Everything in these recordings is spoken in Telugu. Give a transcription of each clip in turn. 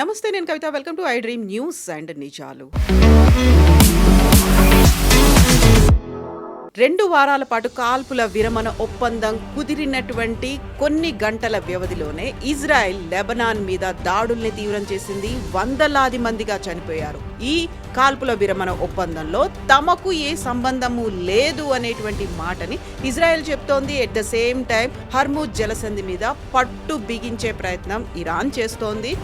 నమస్తే, నేను Kavitha. Welcome to I dream news and నిజాలు. 2 వారాల పాటు కాల్పుల విరమణ ఒప్పందం కుదిరినటువంటి కొన్ని గంటల వ్యవధిలోనే ఇజ్రాయెల్ లెబనాన్ మీద దాడుల్ని తీవ్రం చేసింది. వందలాది మందిగా చనిపోయారు. ఈ కాల్పుల విరమణ ఒప్పందంలో తమకు ఏ సంబంధము లేదు అనేటువంటి మాటని ఇజ్రాయెల్ చెప్తోంది. At the same time Hormuz జలసంధి మీద పట్టు బిగించే ప్రయత్నం ఇరాన్ చేస్తోంది.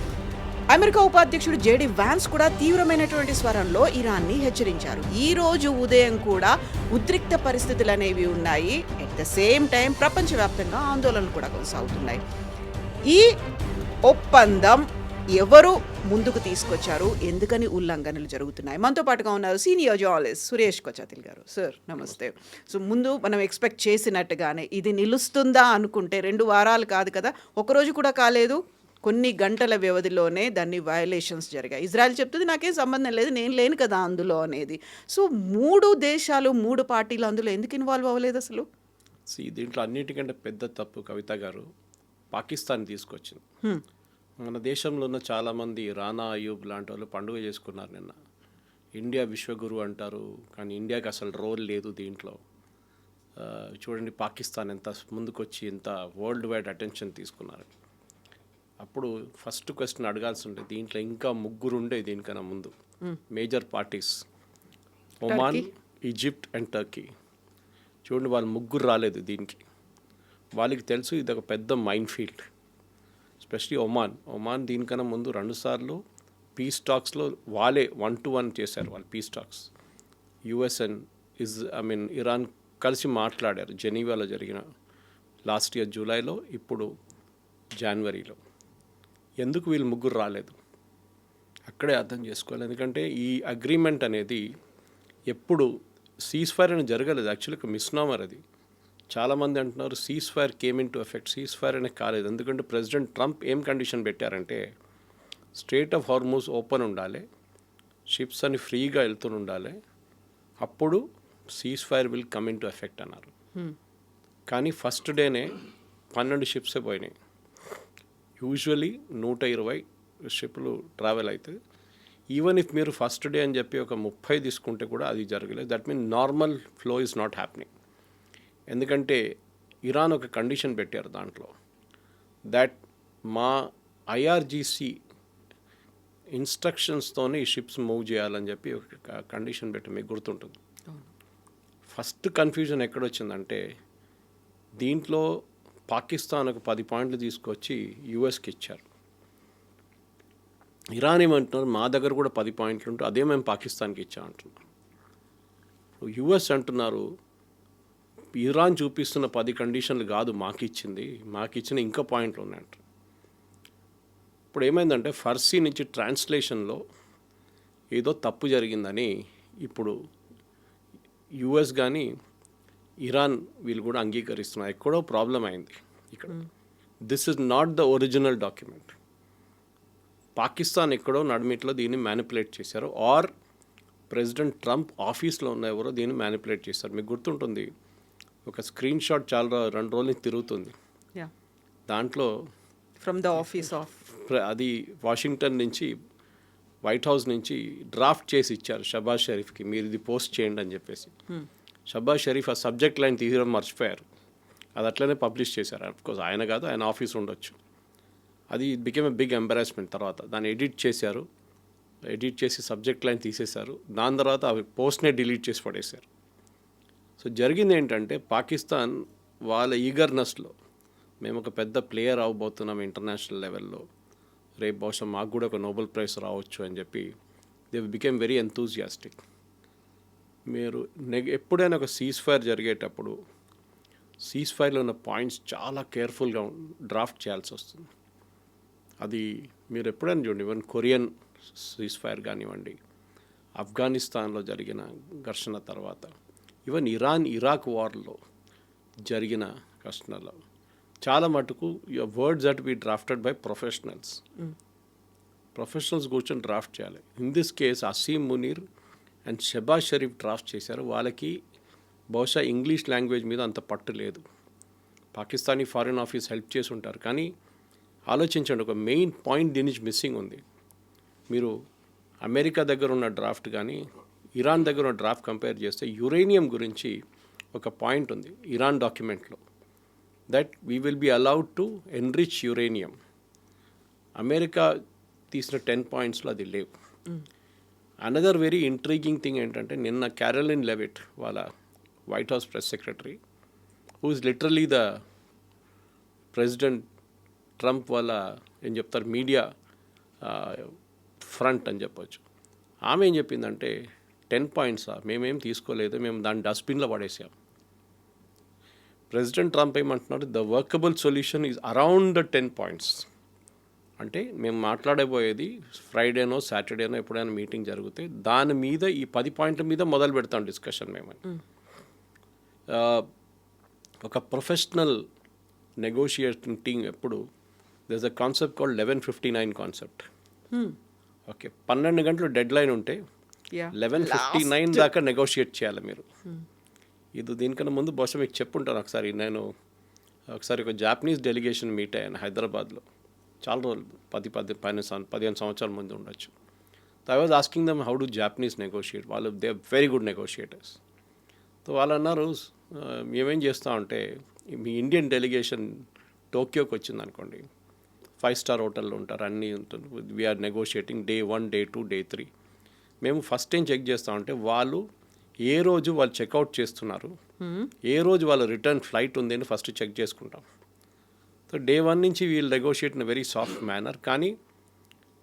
అమెరికా ఉపాధ్యక్షుడు జేడీ వాన్స్ కూడా తీవ్రమైనటువంటి స్వరంలో ఇరాన్ని హెచ్చరించారు. ఈ రోజు ఉదయం కూడా ఉద్రిక్త పరిస్థితులు అనేవి ఉన్నాయి. ఎట్ ద సేమ్ టైం ప్రపంచవ్యాప్తంగా ఆందోళనలు కూడా కొనసాగుతున్నాయి. ఈ ఒప్పందం ఎవరు ముందుకు తీసుకొచ్చారు, ఎందుకని ఉల్లంఘనలు జరుగుతున్నాయి? మనతో పాటుగా ఉన్నారు సీనియర్ జర్నలిస్ట్ సురేష్ కొచాతిల్ గారు. సార్ నమస్తే. సో ముందు మనం ఎక్స్పెక్ట్ చేసినట్టుగానే ఇది నిలుస్తుందా అనుకుంటే 2 వారాలు కాదు కదా, ఒకరోజు కూడా కాలేదు, కొన్ని గంటల వ్యవధిలోనే దాన్ని వయలేషన్స్ జరిగాయి. ఇజ్రాయెల్ చెప్తుంది నాకేం సంబంధం లేదు, నేను లేను కదా అందులో అనేది. సో 3 దేశాలు 3 పార్టీలు అందులో ఎందుకు ఇన్వాల్వ్ అవ్వలేదు అసలు? దీంట్లో అన్నిటికంటే పెద్ద తప్పు కవిత గారు పాకిస్తాన్ తీసుకొచ్చింది. మన దేశంలో ఉన్న చాలామంది రానా అయూబ్ లాంటి వాళ్ళు పండుగ చేసుకున్నారు నిన్న. ఇండియా విశ్వగురు అంటారు, కానీ ఇండియాకి అసలు రోల్ లేదు దీంట్లో. చూడండి పాకిస్తాన్ ఎంత ముందుకొచ్చి ఎంత వరల్డ్ వైడ్ అటెన్షన్ తీసుకున్నారు. అప్పుడు ఫస్ట్ క్వశ్చన్ అడగాల్సి ఉంటుంది, దీంట్లో ఇంకా 3 ఉండే దీనికన్నా ముందు major parties, Oman, Egypt and Turkey. చూడండి వాళ్ళు 3 రాలేదు దీనికి. వాళ్ళకి తెలుసు ఇది ఒక పెద్ద మైన్ ఫీల్డ్. ఎస్పెషలీ ఒమాన్ దీనికన్నా ముందు 2 సార్లు పీస్ టాక్స్లో వాళ్ళే 1-1 చేశారు. వాళ్ళు piece talks US and Iran కలిసి మాట్లాడారు. జెనీవాలో జరిగిన లాస్ట్ ఇయర్ జూలైలో, ఇప్పుడు జనవరిలో. ఎందుకు వీళ్ళు 3 రాలేదు అక్కడే అర్థం చేసుకోవాలి. ఎందుకంటే ఈ అగ్రిమెంట్ అనేది ఎప్పుడు సీజ్ ఫైర్ అని జరగలేదు. యాక్చువల్లీ ఒక మిస్నామర్ అది. చాలామంది అంటున్నారు cease fire came in to effect. Cease fire అనేది కాలేదు. ఎందుకంటే ప్రెసిడెంట్ ట్రంప్ ఏం కండిషన్ పెట్టారంటే స్ట్రెయిట్ ఆఫ్ హార్మూజ్ ఓపెన్ ఉండాలి, షిప్స్ అని ఫ్రీగా వెళ్తూ ఉండాలి, అప్పుడు cease fire will come in to effect అన్నారు. కానీ ఫస్ట్ డేనే 12 షిప్సే పోయినాయి. యూజువలీ 120 షిప్లు ట్రావెల్ అవుతుంది. ఈవెన్ ఇఫ్ మీరు ఫస్ట్ డే అని చెప్పి ఒక 30 తీసుకుంటే కూడా అది జరగలేదు. That mean normal flow is not happening. ఎందుకంటే ఇరాన్ ఒక కండిషన్ పెట్టారు దాంట్లో, దట్ మా ఐఆర్జీసీ ఇన్స్ట్రక్షన్స్తోనే ఈ షిప్స్ మూవ్ చేయాలని చెప్పి ఒక కండిషన్ పెట్టి మీకు గుర్తుంటుంది. ఫస్ట్ కన్ఫ్యూజన్ ఎక్కడొచ్చిందంటే దీంట్లో పాకిస్తాన్ ఒక 10 పాయింట్లు తీసుకొచ్చి యూఎస్కి ఇచ్చారు. ఇరాన్ ఏమంటున్నారు మా దగ్గర కూడా 10 పాయింట్లు ఉంటే అదే మేము పాకిస్తాన్కి ఇచ్చామంటున్నారు. యూఎస్ అంటున్నారు ఇరాన్ చూపిస్తున్న 10 కండిషన్లు కాదు మాకు ఇచ్చిన ఇంకా పాయింట్లు ఉన్నాయంట. ఇప్పుడు ఏమైందంటే ఫర్సీ నుంచి ట్రాన్స్లేషన్లో ఏదో తప్పు జరిగిందని ఇప్పుడు యూఎస్ కానీ ఇరాన్ వీళ్ళు కూడా అంగీకరిస్తున్నారు. ఎక్కడో ప్రాబ్లం అయింది ఇక్కడ. This is not the original document. Pakistan ఎక్కడో నడిమిట్లో దీన్ని మ్యానిపులేట్ చేశారు, ఆర్ ప్రెసిడెంట్ ట్రంప్ ఆఫీస్లో ఉన్న ఎవరో దీన్ని మ్యానిపులేట్ చేశారు. మీకు గుర్తుంటుంది ఒక స్క్రీన్ షాట్ చాలా 2 రోజుల నుంచి తిరుగుతుంది. దాంట్లో ఫ్రమ్ ద ఆఫీస్ ఆఫ్ అది వాషింగ్టన్ నుంచి వైట్ హౌస్ నుంచి డ్రాఫ్ట్ చేసి ఇచ్చారు షబాజ్ షరీఫ్కి, మీరు ఇది పోస్ట్ చేయండి అని చెప్పేసి. షబాజ్ షరీఫ్ ఆ సబ్జెక్ట్ లైన్ తీయడం మర్చిపోయారు. అది అట్లనే పబ్లిష్ చేశారు. అఫ్కోర్స్ ఆయన కాదు, ఆయన ఆఫీస్ ఉండొచ్చు. అది బికెమ్ ఎ బిగ్ ఎంబారాస్మెంట్. తర్వాత దాన్ని ఎడిట్ చేసి సబ్జెక్ట్ లైన్ తీసేశారు. దాని తర్వాత అవి పోస్ట్నే డిలీట్ చేసి పడేశారు. సో జరిగింది ఏంటంటే పాకిస్తాన్ వాళ్ళ ఈగర్నెస్లో మేము ఒక పెద్ద ప్లేయర్ అవ్వబోతున్నాం ఇంటర్నేషనల్ లెవెల్లో, రేపు బహుశా మాకు కూడా ఒక నోబెల్ ప్రైజ్ రావచ్చు అని చెప్పి దే బికెమ్ వెరీ ఎంతూజియాస్టిక్. మీరు ఎప్పుడైనా ఒక సీజ్ ఫైర్ జరిగేటప్పుడు సీజ్ ఫైర్లో ఉన్న పాయింట్స్ చాలా కేర్ఫుల్గా డ్రాఫ్ట్ చేయాల్సి వస్తుంది. అది మీరు ఎప్పుడైనా చూడండి, ఈవెన్ కొరియన్ సీజ్ ఫైర్ కానివ్వండి, ఆఫ్ఘనిస్తాన్లో జరిగిన ఘర్షణ తర్వాత, ఈవెన్ ఇరాక్ వార్లో జరిగిన ఘర్షణలో చాలా మటుకు words that be drafted by professionals కూర్చొని డ్రాఫ్ట్ చేయాలి. In this case Asim Munir and Shahbaz Sharif draft చేశారు. వాళ్ళకి బహుశా ఇంగ్లీష్ లాంగ్వేజ్ మీద అంత పట్టు లేదు. పాకిస్తానీ ఫారిన్ ఆఫీస్ హెల్ప్ చేసి ఉంటారు. కానీ ఆలోచించండి, ఒక మెయిన్ పాయింట్ దీని నుంచి మిస్సింగ్ ఉంది. మీరు అమెరికా దగ్గర ఉన్న డ్రాఫ్ట్ కానీ ఇరాన్ దగ్గర ఉన్న డ్రాఫ్ట్ కంపేర్ చేస్తే యురేనియం గురించి ఒక పాయింట్ ఉంది ఇరాన్ డాక్యుమెంట్లో, that we will be allowed to enrich uranium. America తీసిన 10 పాయింట్స్లో అది లేవు. అనదర్ వెరీ ఇంట్రీగింగ్ థింగ్ ఏంటంటే, నిన్న క్యారోలిన్ లెవిట్ వాళ్ళ white house press secretary, who is literally the president Trump వాళ్ళ ఏం చెప్తారు మీడియా ఫ్రంట్ అని చెప్పొచ్చు. ఆమె ఏం చెప్పిందంటే 10 పాయింట్సా, మేమేం తీసుకోలేదు, మేము దాన్ని డస్ట్బిన్లో పడేసాం. ప్రెసిడెంట్ ట్రంప్ ఏమంటున్నారు, the workable solution is around the 10 points. అంటే మేము మాట్లాడబోయేది ఫ్రైడేనో సాటర్డేనో ఎప్పుడైనా మీటింగ్ జరిగితే దాని మీద ఈ 10 పాయింట్ల మీద మొదలు పెడతాం డిస్కషన్ మేమని. ఒక ప్రొఫెషనల్ నెగోషియేటింగ్ టీమ్ ఎప్పుడు there is a concept called 11:59 concept. Okay, 12 గంటలు డెడ్ లైన్ ఉంటే 11:59 దాకా నెగోషియేట్ చేయాలి మీరు. ఇది దీనికన్నా ముందు బహుశా మీకు చెప్పుంటాను ఒకసారి. నేను ఒకసారి ఒక జాపనీస్ డెలిగేషన్ మీట్ అయ్యాను హైదరాబాద్లో, చాలా రోజులు 15 సంవత్సరాల ముందు ఉండొచ్చు. I was asking them how do Japanese negotiate. వాళ్ళు they are very good negotiators. So వాళ్ళు అన్నారు, మేమేం చేస్తామంటే మీ ఇండియన్ డెలిగేషన్ టోక్యోకి వచ్చింది అనుకోండి, 5 స్టార్ హోటల్లో ఉంటారు, అన్నీ ఉంటుంది, we are negotiating day 1, day 2, day 3. మేము ఫస్ట్ ఏం చెక్ చేస్తామంటే వాళ్ళు ఏ రోజు వాళ్ళు చెక్అవుట్ చేస్తున్నారు, ఏ రోజు వాళ్ళ రిటర్న్ ఫ్లైట్ ఉంది అని ఫస్ట్ చెక్ చేసుకుంటాం. సో డే 1 నుంచి వీళ్ళు negotiate in very soft manner. కానీ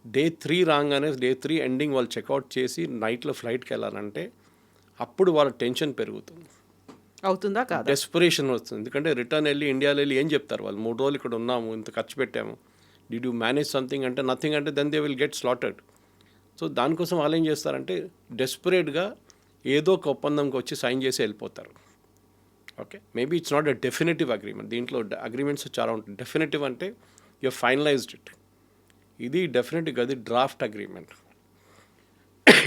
డే 3 రాగానే, డే 3 ఎండింగ్ వాళ్ళు చెక్అవుట్ చేసి నైట్లో ఫ్లైట్కి వెళ్ళాలంటే అప్పుడు వాళ్ళ టెన్షన్ పెరుగుతుంది, అవుతుందా కాదా, డెస్పరేషన్ వస్తుంది. ఎందుకంటే రిటర్న్ వెళ్ళి ఇండియాలో వెళ్ళి ఏం చెప్తారు వాళ్ళు, 3 రోజులు ఇక్కడ ఉన్నాము, ఇంత ఖర్చు పెట్టాము, డిడ్ యూ మేనేజ్ సంథింగ్ అంటే నథింగ్ అంటే then they will get slotted. So దానికోసం వాళ్ళు ఏం చేస్తారంటే డెస్పరేట్గా ఏదో ఒక ఒప్పందంకి వచ్చి సైన్ చేసి వెళ్ళిపోతారు. Okay, maybe it's not a definitive agreement. దీంట్లో అగ్రిమెంట్స్ చాలా ఉంటాయి. డెఫినెటివ్ అంటే యూ ఫైనలైజ్డ్ ఇట్. ఇది డెఫినెట్గా అది డ్రాఫ్ట్ అగ్రిమెంట్.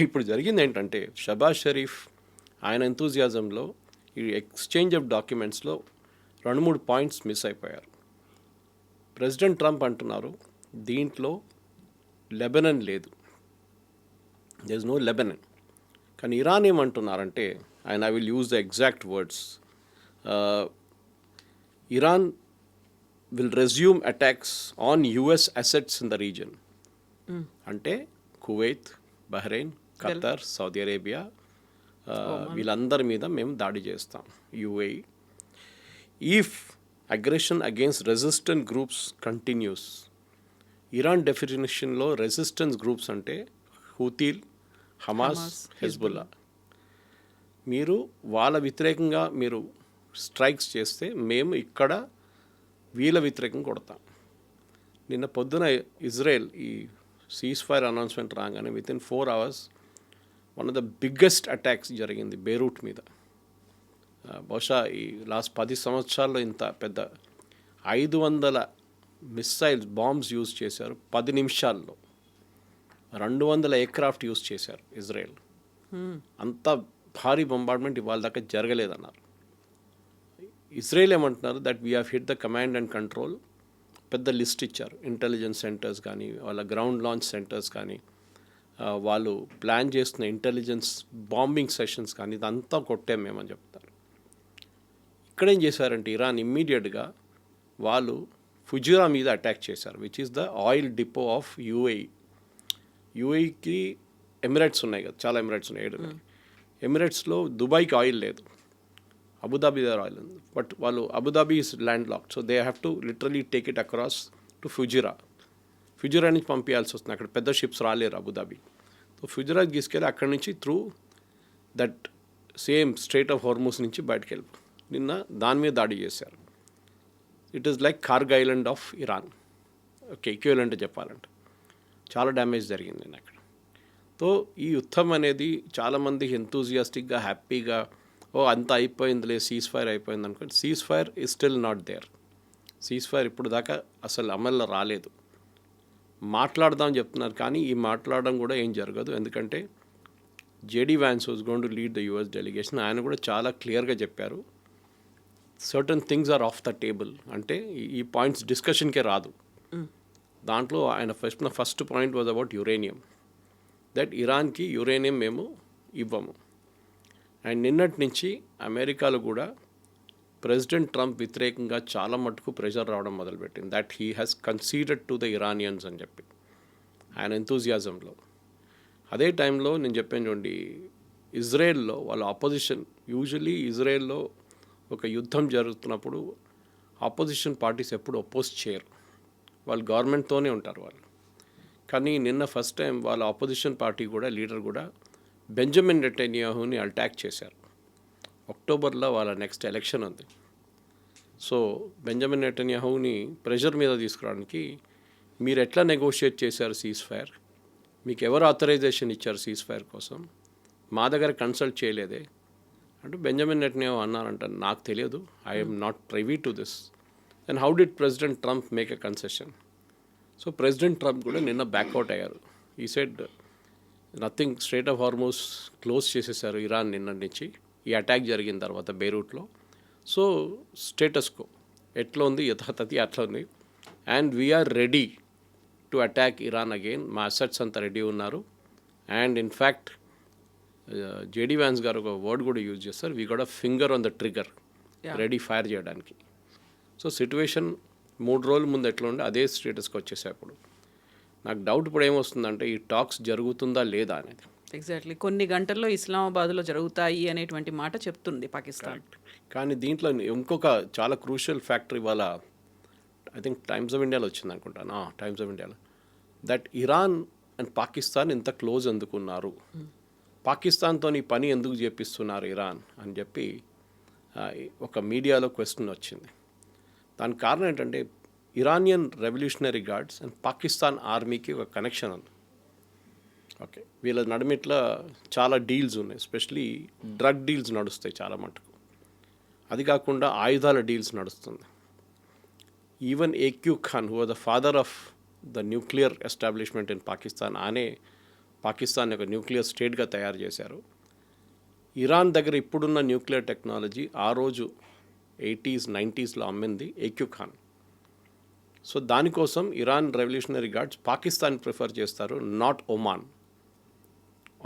ఇప్పుడు జరిగింది ఏంటంటే, షబాజ్ షరీఫ్ ఆయన ఎంతూజియాజంలో ఈ ఎక్స్చేంజ్ ఆఫ్ డాక్యుమెంట్స్లో 2-3 పాయింట్స్ మిస్ అయిపోయారు. ప్రెసిడెంట్ ట్రంప్ అంటున్నారు దీంట్లో లెబనన్ లేదు, దెర్ ఇస్ నో లెబనన్. కానీ ఇరాన్ ఏమంటున్నారంటే, and I will use the exact words, Iran will resume attacks on US assets in the region. అంటే Kuwait, Bahrain, Qatar, Saudi Arabia, వీళ్ళందరి మీద మేము దాడి చేస్తాం. UAE if aggression against resistant groups continues. Iran డెఫినేషన్లో రెసిస్టెన్స్ గ్రూప్స్ అంటే హూతీల్, హమాస్, హెజ్బుల్లా. మీరు వాళ్ళ వ్యతిరేకంగా మీరు స్ట్రైక్స్ చేస్తే మేము ఇక్కడ వీళ్ళ వ్యతిరేకంగా కొడతాం. నిన్న పొద్దున ఇజ్రాయెల్ ఈ సీజ్ ఫైర్ అనౌన్స్మెంట్ రాగానే within 4 hours one of the biggest attacks జరిగింది బేరూట్ మీద. బహుశా ఈ లాస్ట్ 10 సంవత్సరాల్లో ఇంత పెద్ద 500 మిస్సైల్స్ బాంబ్స్ యూజ్ చేశారు 10 నిమిషాల్లో. 200 ఎయిర్క్రాఫ్ట్ యూజ్ చేశారు ఇజ్రాయెల్. అంత భారీ బొంబార్డ్మెంట్ ఇవాళ దాకా జరగలేదన్నారు. ఇజ్రాయెల్ ఏమంటున్నారు that we have hit the command and control. పెద్ద లిస్ట్ ఇచ్చారు, ఇంటెలిజెన్స్ సెంటర్స్ కానీ, వాళ్ళ గ్రౌండ్ లాంచ్ సెంటర్స్ కానీ, వాళ్ళు ప్లాన్ చేస్తున్న ఇంటెలిజెన్స్ బాంబింగ్ సెషన్స్ కానీ, ఇదంతా కొట్టాం మేమని చెప్తారు. ఇక్కడేం చేశారంటే ఇరాన్ ఇమ్మీడియట్గా వాళ్ళు ఫుజిరా మీద అటాక్ చేశారు, which is the oil depot of UAE. యుఏఈకి ఎమిరేట్స్ ఉన్నాయి కదా, చాలా ఎమిరేట్స్ ఉన్నాయి. ఎమిరేట్స్లో దుబాయ్కి ఆయిల్ లేదు, అబుదాబీ దగ్గర ఆయిల్ ఉంది. బట్ వాళ్ళు Abu Dhabi is landlocked, so they have to literally take it across to Fujairah. Fujairah నుంచి పంపించాల్సి వస్తుంది, అక్కడ పెద్ద షిప్స్ రాలేరు అబుదాబీ. సో ఫుజిరాకి తీసుకెళ్ళి అక్కడి నుంచి through that same strait of Hormuz నుంచి బయటకు వెళ్ళి నిన్న దాని మీద దాడి చేశారు. It is like Kharg Island of Iran. Okay, equivalent చెప్పాలంటే చాలా డ్యామేజ్ జరిగింది నేను అక్కడ. సో ఈ యుద్ధం అనేది చాలామంది ఎంతూజియాస్టిక్గా హ్యాపీగా అంతా అయిపోయిందిలే, సీజ్ ఫైర్ అయిపోయింది అనుకోండి. Cease fire is still not there. Cease fire ఇప్పుడు దాకా అసలు అమల్లో రాలేదు. మాట్లాడదామని చెప్తున్నారు, కానీ ఈ మాట్లాడడం కూడా ఏం జరగదు. ఎందుకంటే JD Vance was going to lead the US delegation. ఆయన కూడా చాలా క్లియర్గా చెప్పారు, certain things are off the table. అంటే ఈ పాయింట్స్ డిస్కషన్కే రాదు. దాంట్లో ఆయన first point was about uranium. That ఇరాన్కి యురేనియం మేము ఇవ్వము. అండ్ నిన్నటి నుంచి అమెరికాలో కూడా ప్రెసిడెంట్ ట్రంప్ వ్యతిరేకంగా చాలా మటుకు ప్రెషర్ రావడం మొదలుపెట్టింది. That he has conceded to the Iranians అని చెప్పి ఆయన ఎంతూజియాజంలో. అదే టైంలో నేను చెప్పాను చూడండి, ఇజ్రాయెల్లో వాళ్ళ ఆపోజిషన్, యూజువలీ ఇజ్రాయెల్లో ఒక యుద్ధం జరుగుతున్నప్పుడు ఆపోజిషన్ పార్టీస్ ఎప్పుడు అపోజ్ చేయరు, వాళ్ళు గవర్నమెంట్తోనే ఉంటారు వాళ్ళు. కానీ నిన్న ఫస్ట్ టైం వాళ్ళ ఆపోజిషన్ పార్టీ కూడా లీడర్ కూడా బెంజమిన్ నెటన్యాహుని అటాక్ చేశారు. అక్టోబర్లో వాళ్ళ నెక్స్ట్ ఎలక్షన్ ఉంది. సో బెంజమిన్ నెటన్యాహుని ప్రెషర్ మీద తీసుకురావడానికి మీరు ఎట్లా నెగోషియేట్ చేశారు సీజ్ ఫైర్, మీకు ఎవరు ఆథరైజేషన్ ఇచ్చారు సీజ్ ఫైర్ కోసం, మా దగ్గర కన్సల్ట్ చేయలేదే అంటే బెంజమిన్ నెటన్యాహు అన్నారంట, నాకు తెలియదు, I'm not privy to this. And how did president Trump make a concession? So president Trump కూడా నిన్న బ్యాక్అవుట్ అయ్యారు. ఈ said nothing, straight of Hormuz close చేసేసారు ఇరాన్ నిన్న నుంచి ఈ అటాక్ జరిగిన తర్వాత బెయిరూట్లో. సో స్టేటస్ కో ఎట్లా ఉంది, యథాతథి అట్లా ఉంది. And we are ready to attack Iran again, మా అసెట్స్ అంతా రెడీ ఉన్నారు. అండ్ ఇన్ఫ్యాక్ట్ జేడీ వ్యాన్స్ గారు ఒక వర్డ్ కూడా యూజ్ చేస్తారు, we got a finger on the trigger, ready fire చేయడానికి. సో సిట్యువేషన్ 3 రోజుల ముందు ఎట్లా ఉండే అదే స్టేటస్కి వచ్చేసాయి. అప్పుడు నాకు డౌట్ ఇప్పుడు ఏమొస్తుందంటే ఈ టాక్స్ జరుగుతుందా లేదా అనేది. ఎగ్జాక్ట్లీ కొన్ని గంటల్లో ఇస్లామాబాద్లో జరుగుతాయి అనేటువంటి మాట చెప్తుంది పాకిస్తాన్. కానీ దీంట్లో ఇంకొక చాలా క్రూషియల్ ఫ్యాక్టర్ ఇవాళ ఐ థింక్ టైమ్స్ ఆఫ్ ఇండియాలో వచ్చింది అనుకుంటాను, టైమ్స్ ఆఫ్ ఇండియాలో, దట్ ఇరాన్ అండ్ పాకిస్తాన్ ఇంత క్లోజ్ ఎందుకున్నారు, పాకిస్తాన్తో ఈ పని ఎందుకు చేపిస్తున్నారు ఇరాన్ అని చెప్పి ఒక మీడియాలో క్వశ్చన్ వచ్చింది. దానికి కారణం ఏంటంటే Iranian revolutionary guards and Pakistan ఆర్మీకి ఒక కనెక్షన్ ఉంది. ఓకే, వీళ్ళ నడుమిట్లా చాలా డీల్స్ ఉన్నాయి, ఎస్పెషలీ డ్రగ్ డీల్స్ నడుస్తాయి చాలా మటుకు. అది కాకుండా ఆయుధాల డీల్స్ నడుస్తుంది. Even AQ Khan who the father of the nuclear establishment in Pakistan, ఆనే పాకిస్తాన్ ఒక న్యూక్లియర్ స్టేట్గా తయారు చేశారు. ఇరాన్ దగ్గర ఇప్పుడున్న న్యూక్లియర్ టెక్నాలజీ ఆ రోజు 80s 90sలో అమ్మింది ఏక్యూ ఖాన్. సో దానికోసం Iran revolutionary guards Pakistan prefer చేస్తారు, not Oman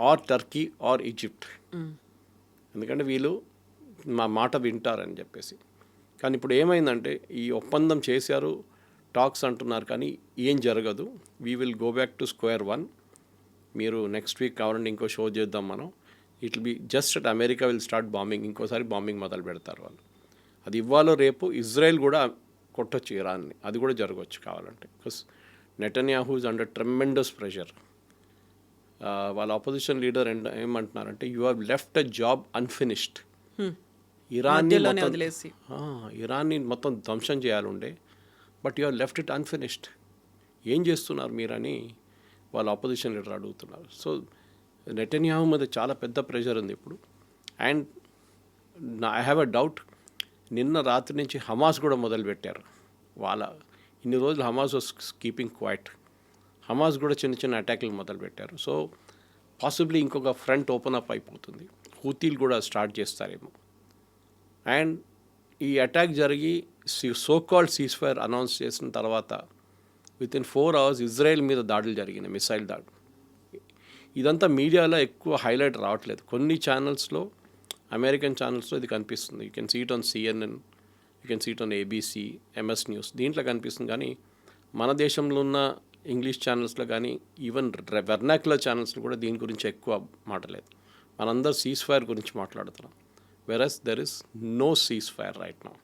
or Turkey or Egypt, ఎందుకంటే వీళ్ళు మా మాట వింటారని చెప్పేసి. కానీ ఇప్పుడు ఏమైందంటే ఈ ఒప్పందం చేశారు, టాక్స్ అంటున్నారు, కానీ ఏం జరగదు. We will go back to square one. మీరు నెక్స్ట్ వీక్ కావాలంటే ఇంకో షో చేద్దాం మనం, it will be just at America will start bombing, ఇంకోసారి బాంబింగ్ మొదలు పెడతారు వాళ్ళు. అది ఇవ్వాలో రేపు ఇజ్రాయెల్ కూడా కొట్టొచ్చు ఇరాన్ని, అది కూడా జరగవచ్చు కావాలంటే. Because Netanyahu is under tremendous pressure. వాళ్ళ ఆపోజిషన్ లీడర్ ఏమంటున్నారంటే you have left a job unfinished. ఇరాన్ని మొత్తం ధ్వంసం చేయాలండే, but you have left it unfinished. ఏం చేస్తున్నారు మీరని వాళ్ళ ఆపోజిషన్ లీడర్ అడుగుతున్నారు. సో నెటన్యాహూ మీద చాలా పెద్ద ప్రెషర్ ఉంది ఇప్పుడు. And I have a doubt, నిన్న రాత్రి నుంచి హమాస్ కూడా మొదలుపెట్టారు. వాళ్ళ ఇన్ని రోజులు Hamas was keeping quiet, Hamas కూడా చిన్న చిన్న అటాక్లు మొదలుపెట్టారు. సో పాసిబ్లీ ఇంకొక ఫ్రంట్ ఓపెన్ అప్ అయిపోతుంది, హూతీలు కూడా స్టార్ట్ చేస్తారేమో. అండ్ ఈ అటాక్ జరిగి so called cease fire announce చేసిన తర్వాత వితిన్ 4 hours ఇజ్రాయెల్ మీద దాడులు జరిగినాయి, మిసైల్ దాడులు. ఇదంతా మీడియాలో ఎక్కువ హైలైట్ రావట్లేదు. కొన్ని ఛానల్స్లో, అమెరికన్ ఛానల్స్లో ఇది కనిపిస్తుంది. You can see it on CNN, you can see it on ABC, MS news, దీంట్లో కనిపిస్తుంది. కానీ మన దేశంలో ఉన్న ఇంగ్లీష్ ఛానల్స్లో కానీ ఈవెన్ వెర్నాక్యులర్ ఛానల్స్లో కూడా దీని గురించి ఎక్కువ మాట్లాడలేదు. మనందరూ సీజ్ ఫైర్ గురించి మాట్లాడుతున్నాం, whereas there is no ceasefire right now.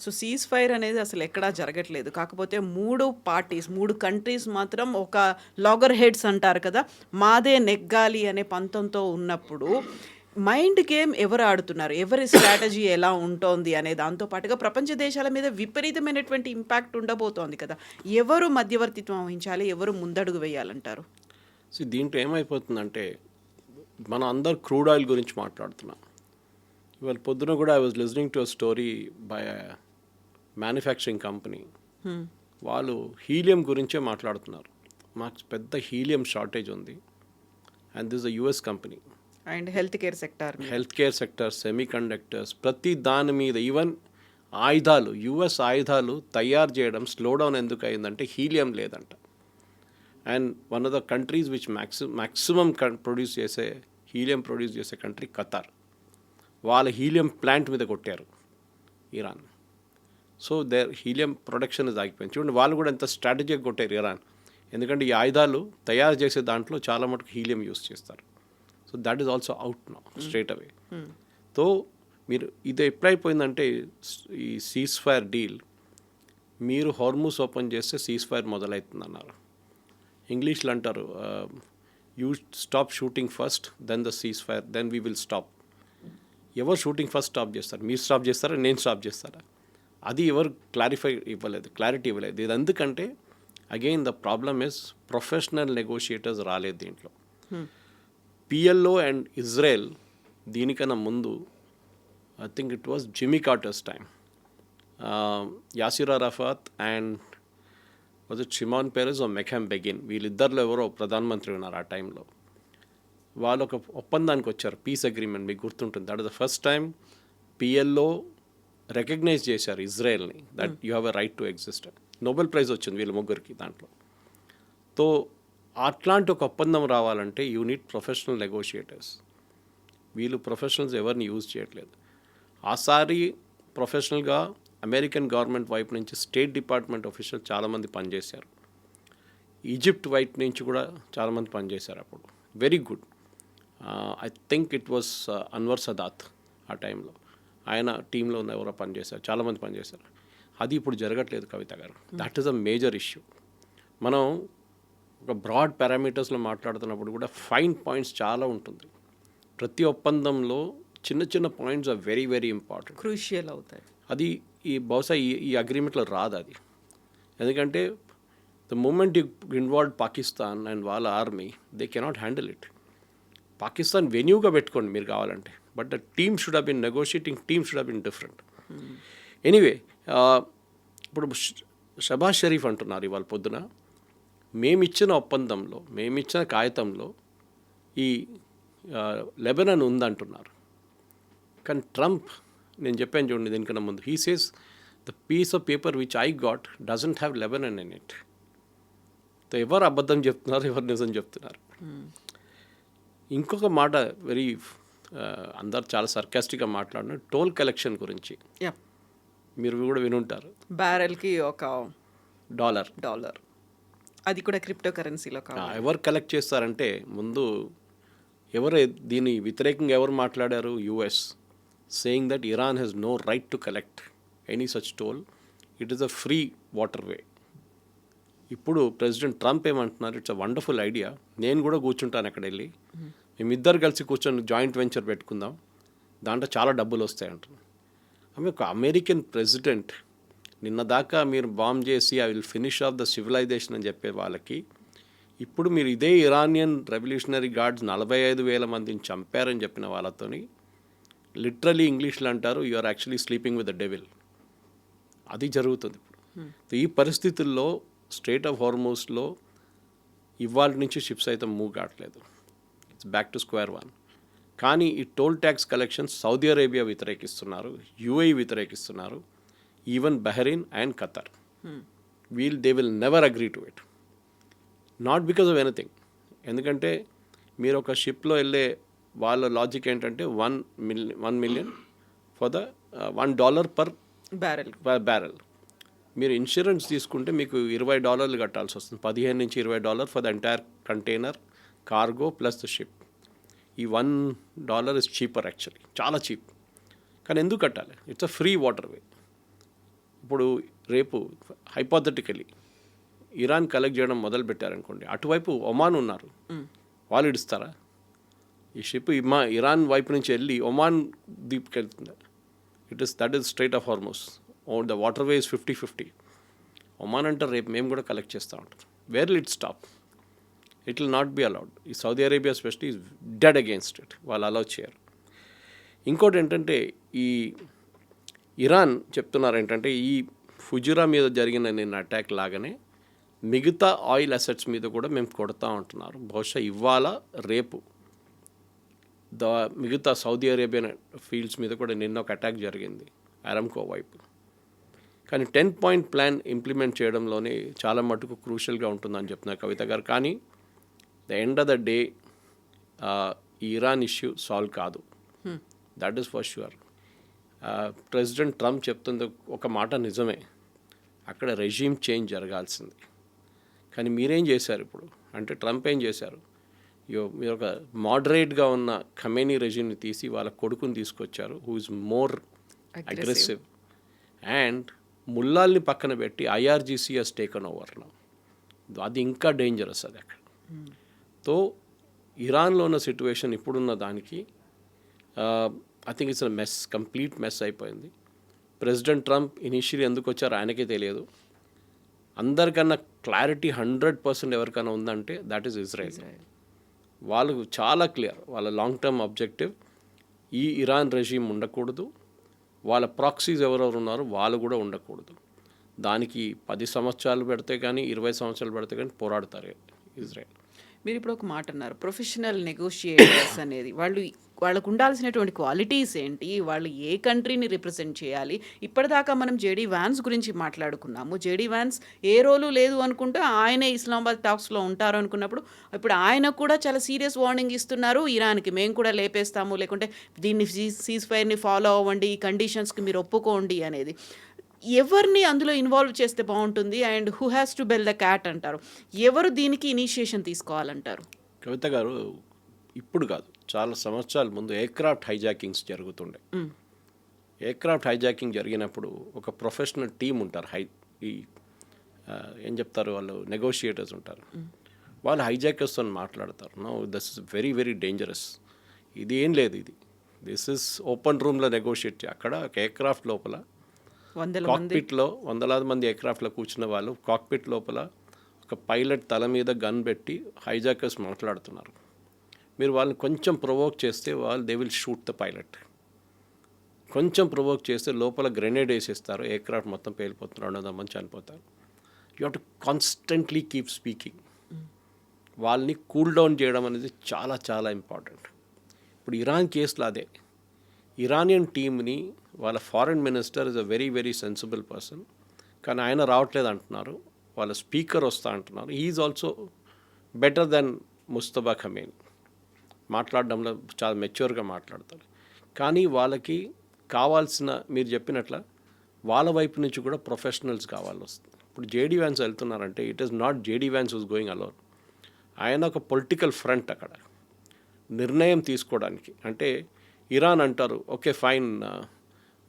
So ceasefire అనేది అసలు ఎక్కడా జరగట్లేదు. కాకపోతే 3 కంట్రీస్ మాత్రం ఒక లాగర్ హెడ్స్ అంటారు కదా, మాదే నెగ్గాలి అనే పంతంతో ఉన్నప్పుడు మైండ్ గేమ్ ఎవరు ఆడుతున్నారు, ఎవరి స్ట్రాటజీ ఎలా ఉంటుంది అనే దాంతోపాటుగా ప్రపంచ దేశాల మీద విపరీతమైనటువంటి ఇంపాక్ట్ ఉండబోతోంది కదా. ఎవరు మధ్యవర్తిత్వం వహించాలి, ఎవరు ముందడుగు వేయాలంటారు? సో దీంట్లో ఏమైపోతుందంటే మనం అందరు క్రూడ్ ఆయిల్ గురించి మాట్లాడుతున్నాం. ఇవాళ పొద్దున కూడా I was listening to a story by manufacturing company. వాళ్ళు హీలియం గురించే మాట్లాడుతున్నారు. మాకు పెద్ద హీలియం షార్టేజ్ ఉంది. And this a US company. And health care sector, semi conductors, ప్రతి దాని మీద, ఈవెన్ ఆయుధాలు, US ఆయుధాలు తయారు చేయడం స్లో డౌన్ ఎందుకు అయిందంటే హీలియం లేదంట. And one of the countries which maximum produce చేసే హీలియం ప్రొడ్యూస్ చేసే కంట్రీ ఖతార్. వాళ్ళ హీలియం ప్లాంట్ మీద కొట్టారు Iran. So their helium production ఆగిపోయింది. చూడండి వాళ్ళు కూడా ఎంత స్ట్రాటజీగా కొట్టారు ఇరాన్. ఎందుకంటే ఈ ఆయుధాలు తయారు చేసే దాంట్లో చాలా మటుకు హీలియం యూస్ చేస్తారు. So that is also out now straight away. సో మీరు ఇది ఎప్పుడైపోయిందంటే ఈ సీజ్ ఫైర్ డీల్, మీరు హార్మూస్ ఓపెన్ చేస్తే సీజ్ ఫైర్ మొదలవుతుంది అన్నారు. ఇంగ్లీష్లో అంటారు you stop shooting first then the cease fire then we will stop. ఎవరు షూటింగ్ ఫస్ట్ స్టాప్ చేస్తారు? మీరు స్టాప్ చేస్తారా, నేను స్టాప్ చేస్తారా? అది ఎవరు క్లారిటీ ఇవ్వలేదు. ఇది ఎందుకంటే again the problem is professional negotiators రాలేదు దీంట్లో. పిఎల్ఓ అండ్ ఇజ్రాయెల్ దీనికన్నా ముందు I think it was Jimmy Carter's time, Yasser Arafat and was it Shimon Peres or Menachem Begin, వీళ్ళిద్దరిలో ఎవరో ప్రధానమంత్రి ఉన్నారు ఆ టైంలో. వాళ్ళు ఒక ఒప్పందానికి వచ్చారు, పీస్ అగ్రిమెంట్. మీకు గుర్తుంటుంది, that is the first time PLO recognise చేశారు ఇజ్రాయెల్ని, that you have a right to exist. Nobel prize వచ్చింది వీళ్ళ ముగ్గురికి దాంట్లో. సో అట్లాంటి ఒక ఒప్పందం రావాలంటే యూ నీడ్ ప్రొఫెషనల్ నెగోషియేటర్స్. వీళ్ళు ప్రొఫెషనల్స్ ఎవరిని యూజ్ చేయట్లేదు. ఆసారి ప్రొఫెషనల్గా అమెరికన్ గవర్నమెంట్ వైపు నుంచి స్టేట్ డిపార్ట్మెంట్ ఆఫీషియల్ చాలామంది పనిచేశారు. ఈజిప్ట్ వైపు నుంచి కూడా చాలామంది పనిచేశారు అప్పుడు. Very good. I think it was Anwar Sadat ఆ టైంలో, ఆయన టీంలో ఉన్న ఎవరో పనిచేశారు, చాలామంది పనిచేశారు. అది ఇప్పుడు జరగట్లేదు కవిత గారు. That is a major issue. మనం ఒక బ్రాడ్ పారామీటర్స్లో మాట్లాడుతున్నప్పుడు కూడా ఫైన్ పాయింట్స్ చాలా ఉంటుంది. ప్రతి ఒప్పందంలో చిన్న చిన్న points are very very important, crucial అవుతాయి. అది బహుశా ఈ అగ్రిమెంట్లో రాదు అది. ఎందుకంటే the moment you involve Pakistan and వాళ్ళ army, they cannot handle it. Pakistan వెన్యూగా పెట్టుకోండి మీరు కావాలంటే, but the team should have been negotiating team should have been different. Anyway, ఇప్పుడు షబాజ్ షరీఫ్ అంటున్నారు ఇవాళ పొద్దున, మేమిచ్చిన ఒప్పందంలో, మేమిచ్చిన కాగితంలో ఈ లెబనాన్ ఉందంటున్నారు. కానీ ట్రంప్, నేను చెప్పాను చూడండి దీనికన్నా ముందు, he says the piece of paper which I got doesn't have Lebanon in it. ఎవరు అబద్ధం చెప్తున్నారు, ఎవరు నిజం చెప్తున్నారు? ఇంకొక మాట వెరీ అందరు చాలా సర్కాస్టిక్గా మాట్లాడిన టోల్ కలెక్షన్ గురించి మీరు కూడా వినుంటారు. బ్యారెల్కి $1 అది కూడా క్రిప్టో కరెన్సీలో కావాలి. ఎవరు కలెక్ట్ చేస్తారంటే, ముందు ఎవరు దీని వ్యతిరేకంగా ఎవరు మాట్లాడారు? US, saying that Iran has no right to collect any such toll, it is a free water way. ఇప్పుడు ప్రెసిడెంట్ ట్రంప్ ఏమంటున్నారు, ఇట్స్ అ వండర్ఫుల్ ఐడియా, నేను కూడా కూర్చుంటాను అక్కడ వెళ్ళి, మేమిద్దరు కలిసి కూర్చొని జాయింట్ వెంచర్ పెట్టుకుందాం, దాంట్లో చాలా డబ్బులు వస్తాయి అంటున్నాను. ఆమె ఒక అమెరికన్ ప్రెసిడెంట్, నిన్న దాకా మీరు బాంబ్ చేసి I will finish off the civilization అని చెప్పే వాళ్ళకి, ఇప్పుడు మీరు ఇదే ఇరానియన్ రెవల్యూషనరీ గార్డ్స్ 45,000 మందిని చంపారని చెప్పిన వాళ్ళతోని లిటరలీ ఇంగ్లీష్లో అంటారు, you are actually sleeping with the devil. అది జరుగుతుంది ఇప్పుడు. ఈ పరిస్థితుల్లో స్ట్రేట్ ఆఫ్ హార్మూస్లో ఇవాళ నుంచి షిప్స్ అయితే మూవ్ కావట్లేదు. It's back to square one. కానీ ఈ toll tax collection Saudi Arabia వ్యతిరేకిస్తున్నారు, యుఏఈ వ్యతిరేకిస్తున్నారు, even Bahrain and Qatar. They will never agree to it, not because of anything. ఎందుకంటే మీరు ఒక షిప్లో వెళ్ళే వాళ్ళ లాజిక్ ఏంటంటే $1 million for the $1 per barrel. మీరు ఇన్సూరెన్స్ తీసుకుంటే మీకు $20 కట్టాల్సి వస్తుంది, $15 నుంచి $20 for the entire container, cargo plus the ship. ఈ $1 ఇస్ చీపర్ యాక్చువల్లీ, చాలా చీప్. కానీ ఎందుకు కట్టాలి? It's a free water way. ఇప్పుడు రేపు హైపోథెటికలీ ఇరాన్ కలెక్ట్ చేయడం మొదలు పెట్టారనుకోండి, అటువైపు ఒమాన్ ఉన్నారు, వాళ్ళు ఇడుస్తారా? ఈ షిప్ ఇరాన్ వైపు నుంచి వెళ్ళి ఒమాన్ దీప్కి వెళ్తుంది. That is strait of Hormuz. The water way is 50-50. Oman అంటారు రేపు మేము కూడా కలెక్ట్ చేస్తూ ఉంటాం. Where will it stop? It will not be allowed. ఈ Saudi Arabia specially is dead against it, వాళ్ళు అలౌ చేయరు. ఇంకోటి ఏంటంటే, ఈ ఇరాన్ చెప్తున్నారు ఏంటంటే, ఈ ఫుజిరా మీద జరిగిన నిన్న అటాక్ లాగానే మిగతా ఆయిల్ అసెట్స్ మీద కూడా మేము కొడతా ఉంటున్నారు. బహుశా ఇవాళ రేపు మిగతా సౌదీ అరేబియన్ ఫీల్డ్స్ మీద కూడా నిన్న ఒక అటాక్ జరిగింది అరామ్కో వైపు. కానీ 10-point ప్లాన్ ఇంప్లిమెంట్ చేయడంలోనే చాలా మటుకు క్రూషియల్గా ఉంటుందని చెప్తున్నారు కవిత గారు. కానీ the end of the day ఈ ఇరాన్ ఇష్యూ సాల్వ్ కాదు, that is for sure. President Trump చెప్తుంది ఒక మాట నిజమే, అక్కడ రెజీమ్ చేంజ్ జరగాల్సింది. కానీ మీరేం చేశారు ఇప్పుడు అంటే, ట్రంప్ ఏం చేశారు, మీరు ఒక మోడరేట్గా ఉన్న ఖమేనీ రెజీమ్ని తీసి వాళ్ళ కొడుకుని తీసుకొచ్చారు, who is more aggressive. And ముల్లాల్ని పక్కన పెట్టి IRGC has taken over now. అది ఇంకా డేంజరస్ అది అక్కడ. తో ఇరాన్లో ఉన్న సిట్యువేషన్ ఇప్పుడున్న దానికి I think it's mess, complete mess అయిపోయింది. ప్రెసిడెంట్ ట్రంప్ ఇనిషియల్లీ ఎందుకు వచ్చారో ఆయనకే తెలియదు. అందరికన్నా క్లారిటీ 100% ఎవరికైనా ఉందంటే దట్ ఈస్ ఇజ్రాయెల్. వాళ్ళు చాలా క్లియర్, వాళ్ళ లాంగ్ టర్మ్ ఆబ్జెక్టివ్ ఈ ఇరాన్ రెజీమ్ ఉండకూడదు, వాళ్ళ ప్రాక్సీస్ ఎవరెవరు ఉన్నారో వాళ్ళు కూడా ఉండకూడదు. దానికి 10 సంవత్సరాలు పెడితే కానీ 20 సంవత్సరాలు పెడితే కానీ పోరాడతారు ఇజ్రాయెల్. మీరు ఇప్పుడు ఒక మాట అన్నారు, ప్రొఫెషనల్ నెగోషియేటర్స్ అనేది వాళ్ళకు ఉండాల్సినటువంటి క్వాలిటీస్ ఏంటి, వాళ్ళు ఏ కంట్రీని రిప్రజెంట్ చేయాలి. ఇప్పటిదాకా మనం జేడీ వ్యాన్స్ గురించి మాట్లాడుకున్నాము. జేడీ వ్యాన్స్ ఏ రోలు లేదు అనుకుంటే ఆయనే ఇస్లామాబాద్ టాక్స్లో ఉంటారు అనుకున్నప్పుడు ఇప్పుడు ఆయన కూడా చాలా సీరియస్ వార్నింగ్ ఇస్తున్నారు ఇరాన్కి, మేము కూడా లేపేస్తాము, లేకుంటే దీన్ని సీజ్ ఫైర్ని ఫాలో అవ్వండి, ఈ కండిషన్స్కి మీరు ఒప్పుకోండి అనేది. ఎవరిని అందులో ఇన్వాల్వ్ చేస్తే బాగుంటుంది and who has to bell the cat అంటారు, ఎవరు దీనికి ఇనిషియేషన్ తీసుకోవాలంటారు? కవిత గారు, ఇప్పుడు కాదు, చాలా సంవత్సరాల ముందు ఎయిర్క్రాఫ్ట్ హైజాకింగ్స్ జరుగుతుండే. ఎయిర్క్రాఫ్ట్ హైజాకింగ్ జరిగినప్పుడు ఒక ప్రొఫెషనల్ టీం ఉంటారు, ఏం చెప్తారు వాళ్ళు, నెగోషియేటర్స్ ఉంటారు. వాళ్ళు హైజాకర్స్తో మాట్లాడతారు. No, this is very very dangerous, ఇది ఏం లేదు, దిస్ ఇస్ ఓపెన్ రూమ్లో నెగోషియేట్. అక్కడ ఒక ఎయిర్క్రాఫ్ట్ లోపల కాక్పిట్లో వందలాది మంది ఎయిర్క్రాఫ్ట్లో కూర్చున్న వాళ్ళు కాక్పిట్ లోపల ఒక పైలట్ తల మీద గన్ పెట్టి హైజాకర్స్ మాట్లాడుతున్నారు. మీరు వాళ్ళని కొంచెం ప్రొవోక్ చేస్తే they will shoot the pilot. కొంచెం ప్రొవోక్ చేస్తే లోపల గ్రెనేడ్ వేసేస్తారు, ఎయిర్క్రాఫ్ట్ మొత్తం పేలిపోతున్నారు, 200 మంది చనిపోతారు. You have to constantly keep speaking. వాళ్ళని కూల్ డౌన్ చేయడం అనేది చాలా చాలా ఇంపార్టెంట్. ఇప్పుడు ఇరాన్ కేసులో అదే, ఇరానియన్ టీమ్ని వాళ్ళ foreign minister is a very very sensible person, కానీ ఆయన రావట్లేదు అంటున్నారు. వాళ్ళ స్పీకర్ వస్తా అంటున్నారు. Is also better than Mustafa Khamenei. మాట్లాడడంలో చాలా మెచ్యూర్గా మాట్లాడతారు. కానీ వాళ్ళకి కావాల్సిన, మీరు చెప్పినట్ల వాళ్ళ వైపు నుంచి కూడా ప్రొఫెషనల్స్ కావాలి వస్తుంది. ఇప్పుడు జేడీ వ్యాన్స్ వెళ్తున్నారంటే it is not JD Vance who's going alone. ఆయన ఒక పొలిటికల్ ఫ్రంట్ అక్కడ నిర్ణయం తీసుకోవడానికి. అంటే ఇరాన్ అంటారు, ఓకే ఫైన్,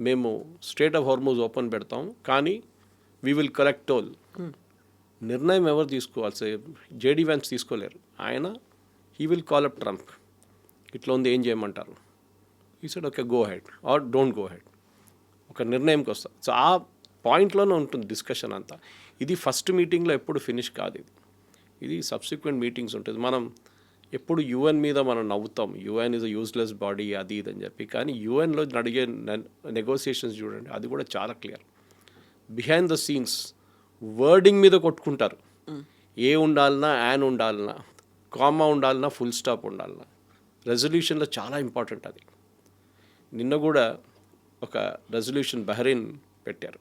మేము స్ట్రేట్ ఆఫ్ హార్మూజ్ ఓపెన్ పెడతాం, కానీ వీ విల్ కలెక్ట్ టోల్. నిర్ణయం ఎవరు తీసుకోవాలి? జేడీ వ్యాన్స్ తీసుకోలేరు. ఆయన he will call up Trump, ఇట్లా ఉంది, ఏం చేయమంటారు? ఈ side okay, go ahead or don't go ahead, ఒక నిర్ణయంకి వస్తారు. సో ఆ పాయింట్లోనే ఉంటుంది డిస్కషన్ అంతా. ఇది ఫస్ట్ మీటింగ్లో ఎప్పుడు ఫినిష్ కాదు, ఇది సబ్సిక్వెంట్ మీటింగ్స్ ఉంటుంది. మనం ఎప్పుడు యుఎన్ మీద మనం నవ్వుతాం, UN is a useless body అది ఇది అని చెప్పి. కానీ యుఎన్లో నడిగే నెగోసియేషన్స్ చూడండి, అది కూడా చాలా clear. Behind the scenes wording మీద కొట్టుకుంటారు. ఏ ఉండాలన్నా, యాన్ ఉండాలన్నా, కామా ఉండాలన్నా, ఫుల్ స్టాప్ ఉండాలన్నా. రెజల్యూషన్లో చాలా ఇంపార్టెంట్ అది. నిన్న కూడా ఒక రెజల్యూషన్ బహ్రెయిన్ పెట్టారు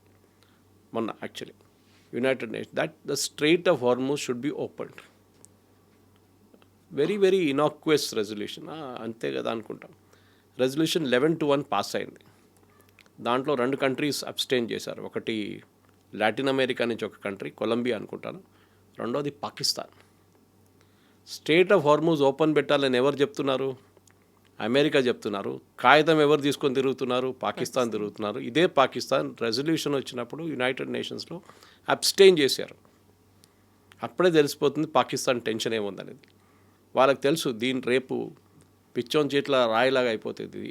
మొన్న, actually United Nations, that the strait of Hormuz should be opened. Very very innocuous resolution, అంతే కదా అనుకుంటాం. రెజల్యూషన్ 11-1 పాస్ అయింది. దాంట్లో 2 కంట్రీస్ అబ్స్టైన్ చేశారు. ఒకటి లాటిన్ అమెరికా నుంచి ఒక కంట్రీ, కొలంబియా అనుకుంటాను, రెండోది Pakistan. Straight of Hormuz open పెట్టాలని ఎవరు చెప్తున్నారు? అమెరికా చెప్తున్నారు. కాగితం ఎవరు తీసుకొని తిరుగుతున్నారు? పాకిస్తాన్ తిరుగుతున్నారు. ఇదే పాకిస్తాన్ రెజల్యూషన్ వచ్చినప్పుడు యునైటెడ్ నేషన్స్లో అబ్స్టైన్ చేశారు. అప్పుడే తెలిసిపోతుంది పాకిస్తాన్ టెన్షన్ ఏముందనేది. వాళ్ళకి తెలుసు, దీని రేపు పిచ్చోన్ చేట్ల రాయిలాగా అయిపోతుంది.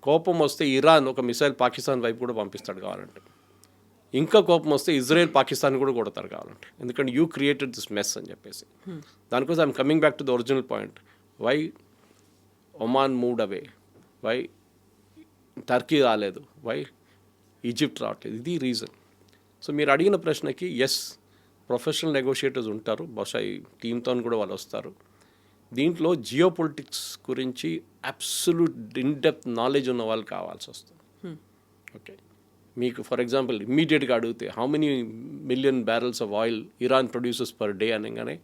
కోపం వస్తే ఇరాన్ ఒక మిసైల్ పాకిస్తాన్ వైపు కూడా పంపిస్తాడు కావాలంటే. ఇంకా కోపం వస్తే ఇజ్రాయెల్ పాకిస్తాన్ కూడా కొడతారు కావాలంటే, ఎందుకంటే యూ క్రియేటెడ్ దిస్ మెస్ అని చెప్పేసి. దానికోసం I'm coming back to the original point. Why Oman moved away, why Turkey రాలేదు, వై ఈజిప్ట్ రావట్లేదు, ఇది రీజన్. సో మీరు అడిగిన ప్రశ్నకి ఎస్, ప్రొఫెషనల్ నెగోషియేటర్స్ ఉంటారు, బహుశా ఈ టీంతో కూడా వాళ్ళు వస్తారు. దీంట్లో జియో పొలిటిక్స్ గురించి అబ్సల్యూట్ ఇన్ డెప్త్ నాలెడ్జ్ ఉన్న వాళ్ళు కావాల్సి వస్తుంది. ఓకే, మీకు ఫర్ ఎగ్జాంపుల్ ఇమ్మీడియట్గా అడిగితే how many million barrels of oil Iran produces per day అనగానే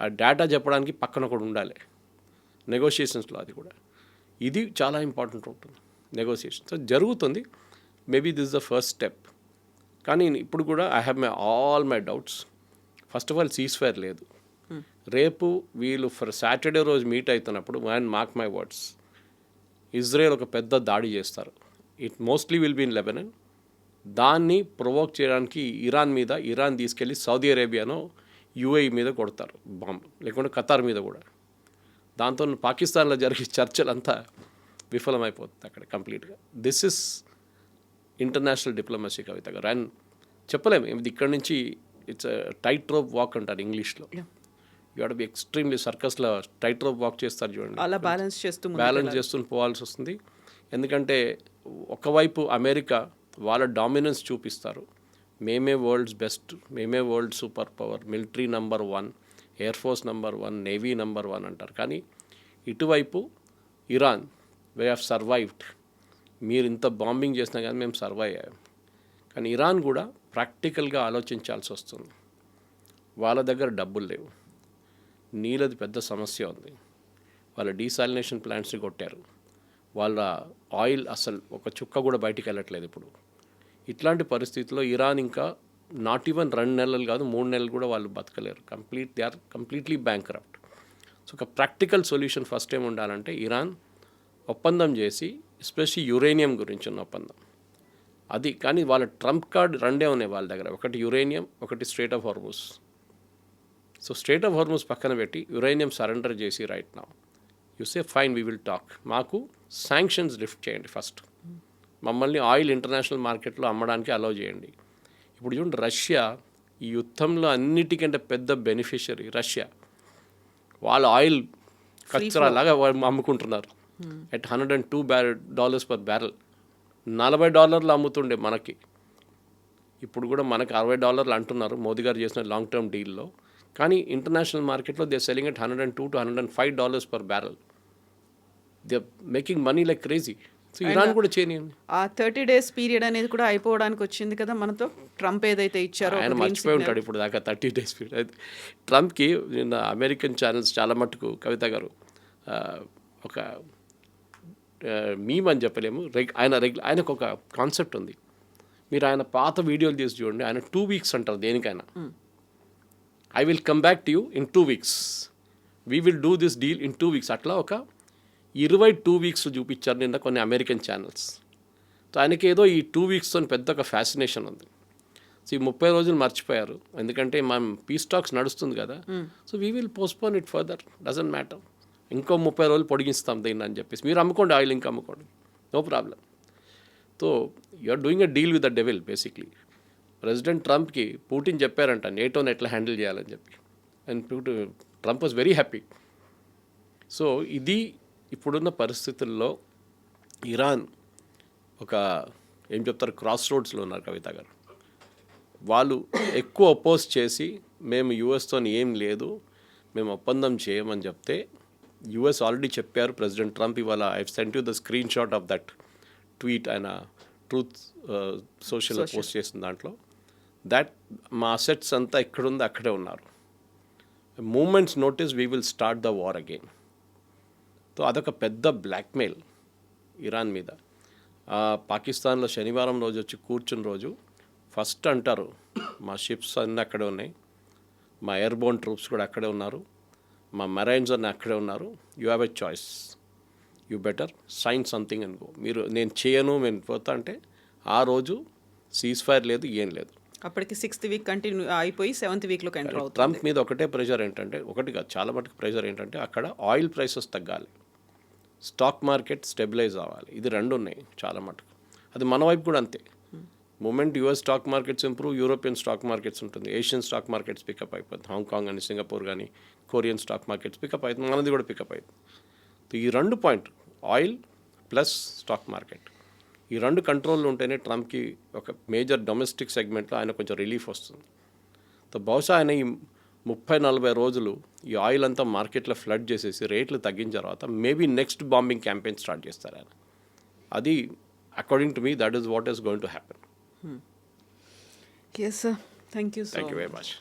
ఆ డేటా చెప్పడానికి పక్కన ఒకటి ఉండాలి నెగోషియేషన్స్లో. అది కూడా ఇది చాలా ఇంపార్టెంట్ ఉంటుంది నెగోషియేషన్. సో జరుగుతుంది, maybe this the first step. కానీ ఇప్పుడు కూడా I have all my doubts. First of all cease fire లేదు. రేపు వీళ్ళు సాటర్డే రోజు మీట్ అవుతున్నప్పుడు and mark my words, Israel ఒక పెద్ద దాడి చేస్తారు. It mostly will be in Lebanon. దాన్ని ప్రొవోక్ చేయడానికి ఇరాన్ తీసుకెళ్ళి సౌదీ అరేబియానో యూఏఈ మీద కొడతారు బాంబు, లేకుంటే ఖతార్ మీద కూడా. దాంతో పాకిస్తాన్లో జరిగే చర్చలంతా విఫలమైపోతుంది అక్కడ కంప్లీట్గా. దిస్ ఇస్ ఇంటర్నేషనల్ డిప్లొమసీ కవిత గారు. అండ్ చెప్పలేము ఇది ఇక్కడ నుంచి. ఇట్స్ టైట్ రోప్ వాక్ అంటారు ఇంగ్లీష్లో. You have to be extremely సర్కస్లో టైట్ రోప్ వాక్ చేస్తారు చూడండి, అలా బ్యాలెన్స్ చేస్తూ పోవాల్సి వస్తుంది. ఎందుకంటే ఒకవైపు అమెరికా వాళ్ళ డామినెన్స్ చూపిస్తారు, మేమే వరల్డ్స్ బెస్ట్, మేమే world super power, military number 1, air force number 1, navy number 1 అంటారు. కానీ ఇటువైపు ఇరాన్ వే హ్యావ్ సర్వైవ్డ్. మీరు ఇంత బాంబింగ్ చేసినా కానీ మేము సర్వైవ్ అయ్యాం. కానీ ఇరాన్ కూడా ప్రాక్టికల్గా ఆలోచించాల్సి వస్తుంది. వాళ్ళ దగ్గర డబ్బులు లేవు, నీళ్ళది పెద్ద సమస్య ఉంది, వాళ్ళ డీసాలినేషన్ ప్లాంట్స్ని కొట్టారు, వాళ్ళ ఆయిల్ అసలు ఒక చుక్క కూడా బయటికి వెళ్ళట్లేదు ఇప్పుడు. ఇట్లాంటి పరిస్థితుల్లో ఇరాన్ ఇంకా నాట్ ఈవెన్ 2 నెలలు కాదు 3 నెలలు కూడా వాళ్ళు బతకలేరు. They are completely bankrupt. So ఒక ప్రాక్టికల్ సొల్యూషన్ ఫస్ట్ ఏం ఉండాలంటే ఇరాన్ ఒప్పందం చేసి, ఎస్పెషల్లీ యురేనియం గురించి ఉన్న ఒప్పందం అది. కానీ వాళ్ళ ట్రంప్ కార్డ్ 2 ఉన్నాయి వాళ్ళ దగ్గర, ఒకటి యురేనియం, ఒకటి straight of Hormuz. So straight of Hormuz పక్కన పెట్టి యురేనియం సరెండర్ చేసి right now you say fine we will talk, మాకు శాంక్షన్స్ లిఫ్ట్ చేయండి ఫస్ట్, మమ్మల్ని ఆయిల్ ఇంటర్నేషనల్ మార్కెట్లో అమ్మడానికి అలౌ చేయండి. ఇప్పుడు చూడండి, రష్యా ఈ యుద్ధంలో అన్నిటికంటే పెద్ద బెనిఫిషియరీ రష్యా. వాళ్ళ ఆయిల్ కచ్చరాలాగా అమ్ముకుంటున్నారు అట్ $102 పర్ బ్యారెల్. $40 అమ్ముతుండే మనకి, ఇప్పుడు కూడా మనకి $60 అంటున్నారు మోదీ గారు చేసిన లాంగ్ టర్మ్ డీల్లో. కానీ ఇంటర్నేషనల్ మార్కెట్లో they selling at $102 to $105 per barrel. They making money like crazy. So Iran కూడా చేయనియండి. ఆ 30 days పీరియడ్ అనేది కూడా అయిపోవడానికి వచ్చింది కదా మనతో. ట్రంప్ ఏదైతే ఇచ్చారో ఆయన మర్చిపోయి ఉంటాడు ఇప్పుడు దాకా 30 days పీరియడ్. ట్రంప్కి నిన్న అమెరికన్ ఛానల్స్ చాలా మట్టుకు కవిత గారు ఒక మీమ్ అని చెప్పలేము, ఆయనకు ఒక కాన్సెప్ట్ ఉంది. మీరు ఆయన పాత వీడియోలు తీసి చూడండి, ఆయన 2 weeks అంటారు దేనికైనా. I will come back to you in 2 weeks, we will do this deal in 2 weeks. అట్లా ఒక 22 weeks చూపించారు నిన్న కొన్ని అమెరికన్ ఛానల్స్. సో ఆయనకి ఏదో ఈ 2 weeksతో పెద్ద ఒక ఫ్యాసినేషన్ ఉంది. సో ఈ 30 రోజులు మర్చిపోయారు, ఎందుకంటే మనం పీస్ టాక్స్ నడుస్తుంది కదా. So we will postpone it further, doesn't matter, ఇంకో 30 రోజులు పొడిగిస్తాం దీన్ని అని చెప్పేసి. మీరు అమ్ముకోండి ఆయిల్, ఇంకా అమ్ముకోండి, no problem. So you are doing a deal with the devil basically. President ట్రంప్కి పుటిన్ చెప్పారంట నేటోని ఎట్లా హ్యాండిల్ చేయాలని చెప్పి, and Trump was very happy. So ఇది ఇప్పుడున్న పరిస్థితుల్లో ఇరాన్ ఒక ఏం చెప్తారు క్రాస్ రోడ్స్లో ఉన్నారు కవిత గారు. వాళ్ళు ఎక్కువ అపోజ్ చేసి మేము యూఎస్తో ఏం లేదు, మేము ఒప్పందం చేయమని చెప్తే, యూఎస్ ఆల్రెడీ చెప్పారు ప్రెసిడెంట్ ట్రంప్ ఇవాళ. I sent you the screen shot of that tweet, ఆయన ట్రూత్ సోషల్లో పోస్ట్ చేసిన దాంట్లో, దట్ మా అసెట్స్ అంతా ఎక్కడుందో అక్కడే ఉన్నారు, moments notice we will start the war again. So అదొక పెద్ద బ్లాక్మెయిల్ ఇరాన్ మీద. పాకిస్తాన్లో శనివారం రోజు వచ్చి కూర్చున్న రోజు ఫస్ట్ అంటారు మా షిప్స్ అన్నీ అక్కడే ఉన్నాయి, మా ఎయిర్బోర్న్ ట్రూప్స్ కూడా అక్కడే ఉన్నారు, మా మెరైన్స్ అన్నీ అక్కడే ఉన్నారు, you have a choice, you better sign something and go. మీరు నేను చేయను నేను పోతా అంటే ఆ రోజు సీజ్ ఫైర్ లేదు, ఏం లేదు. అప్పటికి 6th week కంటిన్యూ అయిపోయి 7th weekలోకి ఎంటర్ అవుతుంది. ట్రంప్ మీద ఒకటే ప్రెషర్ ఏంటంటే, ఒకటి కాదు చాలా మటుకు ప్రెషర్ ఏంటంటే, అక్కడ ఆయిల్ ప్రైసెస్ తగ్గాలి, స్టాక్ మార్కెట్ స్టెబిలైజ్ అవ్వాలి. ఇది 2 ఉన్నాయి చాలా మటుకు. అది మన వైపు కూడా అంతే. Moment US stock markets improve, European stock markets ఉంటుంది, ఏషియన్ స్టాక్ మార్కెట్స్ పికప్ అయిపోతుంది, హాంకాంగ్ అని సింగపూర్ కానీ కొరియన్ స్టాక్ మార్కెట్స్ పికప్ అవుతుంది, మనది కూడా పికప్ అవుతుంది. ఈ 2 point oil plus stock market, ఈ 2 కంట్రోల్లో ఉంటేనే ట్రంప్కి ఒక మేజర్ డొమెస్టిక్ సెగ్మెంట్లో ఆయన కొంచెం రిలీఫ్ వస్తుంది. సో బహుశా ఆయన ఈ 30-40 రోజులు ఈ ఆయిల్ అంతా మార్కెట్లో ఫ్లడ్ చేసేసి రేట్లు తగ్గించిన తర్వాత maybe next bombing campaign start చేస్తారు ఆయన. అది according to me that is what is going to happen. Yes sir, thank you so thank you very much.